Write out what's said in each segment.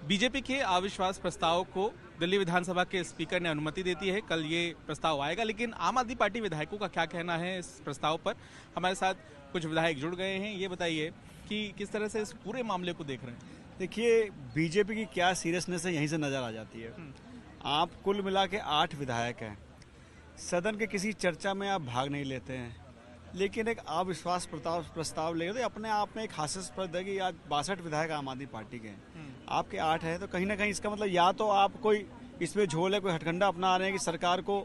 BJP के अविश्वास प्रस्ताव को दिल्ली विधानसभा के स्पीकर ने अनुमति देती है। कल ये प्रस्ताव आएगा, लेकिन आम आदमी पार्टी विधायकों का क्या कहना है इस प्रस्ताव पर। हमारे साथ कुछ विधायक जुड़ गए हैं। ये बताइए कि किस तरह से इस पूरे मामले को देख रहे हैं। देखिए, बीजेपी की क्या सीरियसनेस है यहीं से नजर आ जाती है। आप कुल मिला के 8 विधायक हैं, सदन के किसी चर्चा में आप भाग नहीं लेते हैं, लेकिन एक अविश्वास प्रस्ताव ले तो अपने आप में एक हास्यास्पद है कि आज 62 विधायक आम आदमी पार्टी के हैं, आपके 8 हैं। तो कहीं ना कहीं इसका मतलब या तो आप कोई इसमें झोल है, कोई हथकंडा अपना रहे हैं कि सरकार को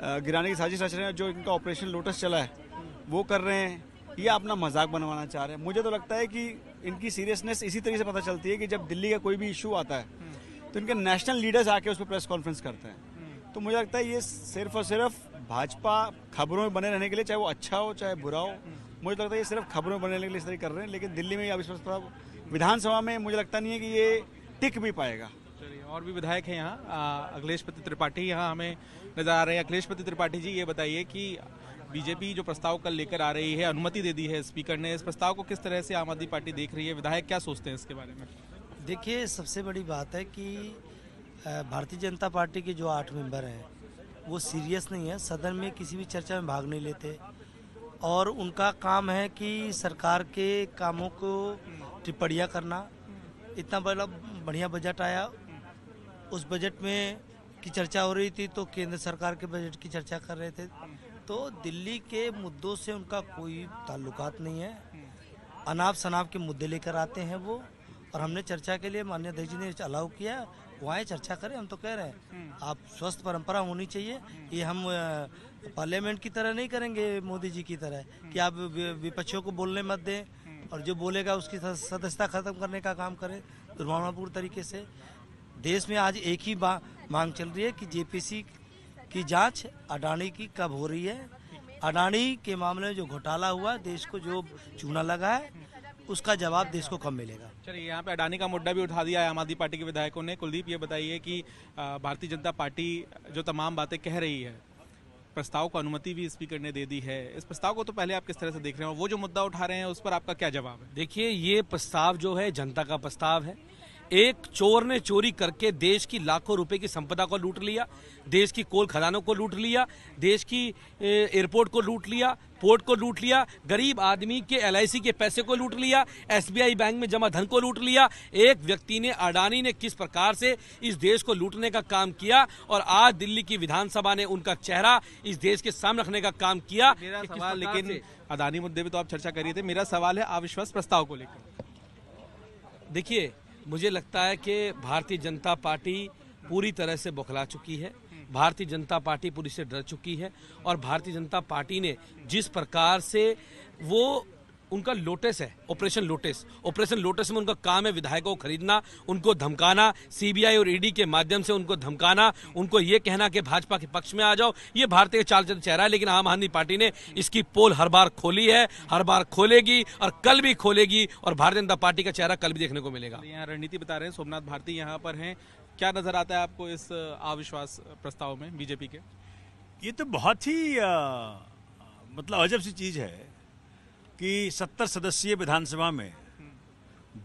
गिराने की साजिश रच रहे हैं, जो इनका ऑपरेशन लोटस चला है वो कर रहे हैं, या अपना मजाक बनवाना चाह रहे हैं। मुझे तो लगता है कि इनकी सीरियसनेस इसी तरीके से पता चलती है कि जब दिल्ली का कोई भी इशू आता है तो इनके नेशनल लीडर्स आके उस पर प्रेस कॉन्फ्रेंस करते हैं। तो मुझे लगता है ये सिर्फ और सिर्फ भाजपा खबरों में बने रहने के लिए, चाहे वो अच्छा हो चाहे बुरा हो, मुझे लगता है ये सिर्फ खबरों में बने रहने के लिए इस तरह कर रहे हैं। लेकिन दिल्ली में अविश्वास प्रस्ताव विधानसभा में मुझे लगता नहीं है कि ये टिक भी पाएगा। चलिए, और भी विधायक हैं यहाँ। अखिलेशपति त्रिपाठी यहाँ हमें नजर आ रहे हैं। अखिलेशपति त्रिपाठी जी, ये बताइए कि बीजेपी जो प्रस्ताव कल लेकर आ रही है, अनुमति दे दी है स्पीकर ने, इस प्रस्ताव को किस तरह से आम आदमी पार्टी देख रही है, विधायक क्या सोचते हैं इसके बारे में। देखिए, सबसे बड़ी बात है कि भारतीय जनता पार्टी के जो 8 मेंबर हैं वो सीरियस नहीं है, सदन में किसी भी चर्चा में भाग नहीं लेते, और उनका काम है कि सरकार के कामों को टिप्पणियाँ करना। इतना बड़ा बढ़िया बजट आया, उस बजट में की चर्चा हो रही थी तो केंद्र सरकार के बजट की चर्चा कर रहे थे। तो दिल्ली के मुद्दों से उनका कोई ताल्लुकात नहीं है, अनाप शनाप के मुद्दे लेकर आते हैं वो, और हमने चर्चा के लिए माननीय अध्यक्ष जी ने अलाउ किया, वहाँ चर्चा करें। हम तो कह रहे हैं आप स्वस्थ परंपरा होनी चाहिए। ये हम पार्लियामेंट की तरह नहीं करेंगे, मोदी जी की तरह कि आप विपक्षियों को बोलने मत दें, और जो बोलेगा उसकी सदस्यता खत्म करने का काम करें दुर्भावनापूर्ण तरीके से। देश में आज एक ही मांग चल रही है कि जेपीसी की जांच अडानी की कब हो रही है। अडानी के मामले में जो घोटाला हुआ, देश को जो चूना लगा है, उसका जवाब देश को कब मिलेगा। चलिए, यहाँ पे अडानी का मुद्दा भी उठा दिया है आम आदमी पार्टी के विधायकों ने। कुलदीप, ये बताइए कि भारतीय जनता पार्टी जो तमाम बातें कह रही है, प्रस्ताव को अनुमति भी स्पीकर ने दे दी है, इस प्रस्ताव को तो पहले आप किस तरह से देख रहे हैं, और वो जो मुद्दा उठा रहे हैं उस पर आपका क्या जवाब है। देखिए, ये प्रस्ताव जो है जनता का प्रस्ताव है। एक चोर ने चोरी करके देश की लाखों रुपए की संपदा को लूट लिया, देश की कोल खदानों को लूट लिया, देश की एयरपोर्ट को लूट लिया, पोर्ट को लूट लिया, गरीब आदमी के LIC के पैसे को लूट लिया, SBI बैंक में जमा धन को लूट लिया। एक व्यक्ति ने, अडानी ने, किस प्रकार से इस देश को लूटने का काम किया, और आज दिल्ली की विधानसभा ने उनका चेहरा इस देश के सामने रखने का काम किया। मेरा सवाल, लेकिन अडानी मुद्दे पे तो आप चर्चा कर रहे थे, मेरा सवाल है अविश्वास प्रस्ताव को लेकर। देखिए, मुझे लगता है कि भारतीय जनता पार्टी पूरी तरह से बौखला चुकी है, भारतीय जनता पार्टी पूरी से डर चुकी है, और भारतीय जनता पार्टी ने जिस प्रकार से वो उनका लोटस है, ऑपरेशन लोटस में उनका काम है विधायकों को खरीदना, उनको धमकाना, CBI और ED के माध्यम से उनको धमकाना, उनको ये कहना कि भाजपा के पक्ष में आ जाओ। ये भारतीय चाल चेहरा है, लेकिन आम आदमी पार्टी ने इसकी पोल हर बार खोली है, हर बार खोलेगी, और कल भी खोलेगी, और भारतीय जनता पार्टी का चेहरा कल भी देखने को मिलेगा। यहाँ रणनीति बता रहे हैं, सोमनाथ भारती यहाँ पर हैं। क्या नजर आता है आपको इस अविश्वास प्रस्ताव में बीजेपी के। ये तो बहुत ही मतलब अजब सी चीज है कि 70 सदस्यीय विधानसभा में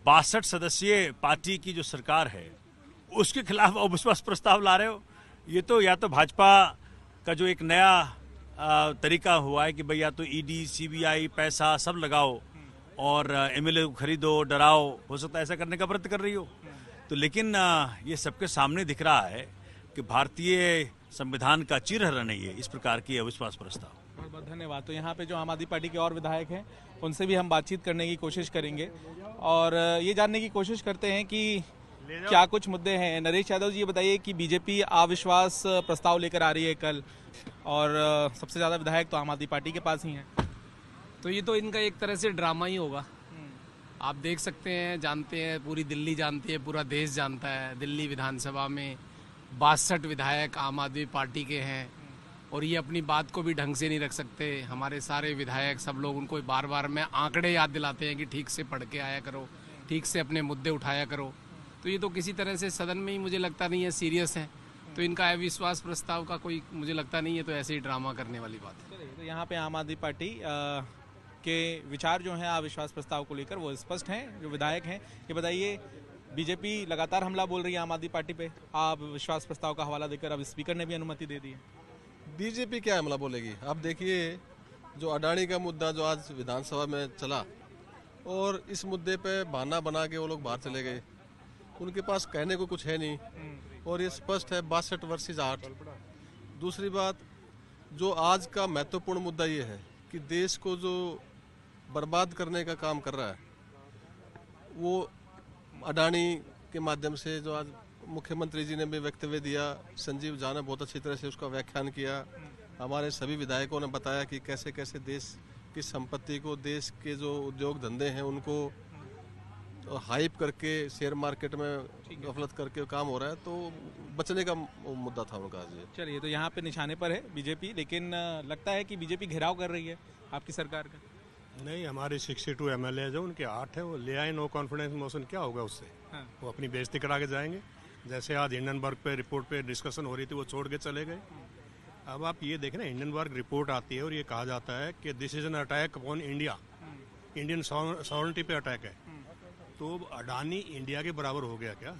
62 सदस्यीय पार्टी की जो सरकार है उसके खिलाफ अविश्वास प्रस्ताव ला रहे हो। ये तो या तो भाजपा का जो एक नया तरीका हुआ है कि भाई या तो ED CBI पैसा सब लगाओ और MLA को खरीदो, डराओ, हो सकता है ऐसा करने का प्रयत्न कर रही हो। तो लेकिन ये सबके सामने दिख रहा है कि भारतीय संविधान का चिरहरण नहीं है इस प्रकार की अविश्वास प्रस्ताव। बहुत बहुत धन्यवाद। तो यहाँ पे जो आम आदमी पार्टी के और विधायक हैं उनसे भी हम बातचीत करने की कोशिश करेंगे, और ये जानने की कोशिश करते हैं कि क्या कुछ मुद्दे हैं। नरेश यादव जी, ये बताइए कि बीजेपी अविश्वास प्रस्ताव लेकर आ रही है कल, और सबसे ज्यादा विधायक तो आम आदमी पार्टी के पास ही हैं, तो ये तो इनका एक तरह से ड्रामा ही होगा। आप देख सकते हैं, जानते हैं, पूरी दिल्ली जानती है, पूरा देश जानता है, दिल्ली विधानसभा में 62 विधायक आम आदमी पार्टी के हैं, और ये अपनी बात को भी ढंग से नहीं रख सकते। हमारे सारे विधायक सब लोग उनको बार बार में आंकड़े याद दिलाते हैं कि ठीक से पढ़ के आया करो, ठीक से अपने मुद्दे उठाया करो। तो ये तो किसी तरह से सदन में ही मुझे लगता नहीं है सीरियस है, तो इनका अविश्वास प्रस्ताव का कोई मुझे लगता नहीं है, तो ऐसे ही ड्रामा करने वाली बात है। तो यहाँ पे आम आदमी पार्टी के विचार जो हैं अविश्वास प्रस्ताव को लेकर वो स्पष्ट हैं। जो विधायक हैं, ये बताइए बीजेपी लगातार हमला बोल रही है आम आदमी पार्टी पे, आप विश्वास प्रस्ताव का हवाला देकर अब स्पीकर ने भी अनुमति दे दी है। बीजेपी क्या हमला बोलेगी? आप देखिए, जो अडानी का मुद्दा जो आज विधानसभा में चला, और इस मुद्दे पे बहाना बना के वो लोग बाहर चले गए। उनके पास कहने को कुछ है नहीं, और ये स्पष्ट है 62 वर्सेस 8। दूसरी बात, जो आज का महत्वपूर्ण मुद्दा ये है कि देश को जो बर्बाद करने का काम कर रहा है, वो अडानी के माध्यम से, जो आज मुख्यमंत्री जी ने भी वक्तव्य दिया, संजीव झा ने बहुत अच्छी तरह से उसका व्याख्यान किया, हमारे सभी विधायकों ने बताया कि कैसे कैसे देश की संपत्ति को, देश के जो उद्योग धंधे हैं उनको हाइप करके शेयर मार्केट में गफलत करके काम हो रहा है, तो बचने का मुद्दा था उनका। चलिए, तो यहाँ पे निशाने पर है बीजेपी, लेकिन लगता है कि बीजेपी घेराव कर रही है आपकी सरकार का। नहीं, हमारे 62 MLA जो उनके 8 है, वो ले आए नो कॉन्फिडेंस मोशन, क्या होगा उससे? हाँ। वो अपनी बेइज्जती करा के जाएंगे। जैसे आज हिंडनबर्ग पे रिपोर्ट पे डिस्कशन हो रही थी, वो छोड़ के चले गए। अब आप ये देखें ना, हिंडनबर्ग रिपोर्ट आती है और ये कहा जाता है कि this is an attack upon India, Indian sovereignty पे अटैक है। तो अडानी इंडिया के बराबर हो गया क्या?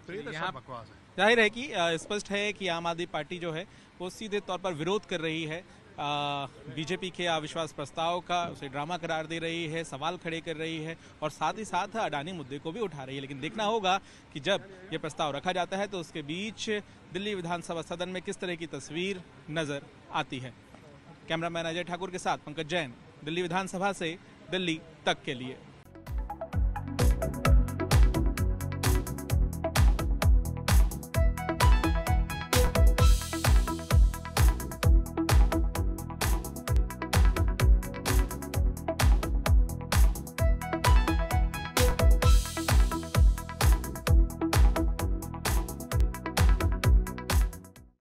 तो ये तो सब बकवास है। जाहिर है कि स्पष्ट है कि आम आदमी पार्टी जो है वो सीधे तौर पर विरोध कर रही है बीजेपी के अविश्वास प्रस्ताव का, उसे ड्रामा करार दे रही है, सवाल खड़े कर रही है, और साथ ही साथ अडानी मुद्दे को भी उठा रही है। लेकिन देखना होगा कि जब ये प्रस्ताव रखा जाता है तो उसके बीच दिल्ली विधानसभा सदन में किस तरह की तस्वीर नजर आती है। कैमरामैन अजय ठाकुर के साथ पंकज जैन, दिल्ली विधानसभा से दिल्ली तक के लिए।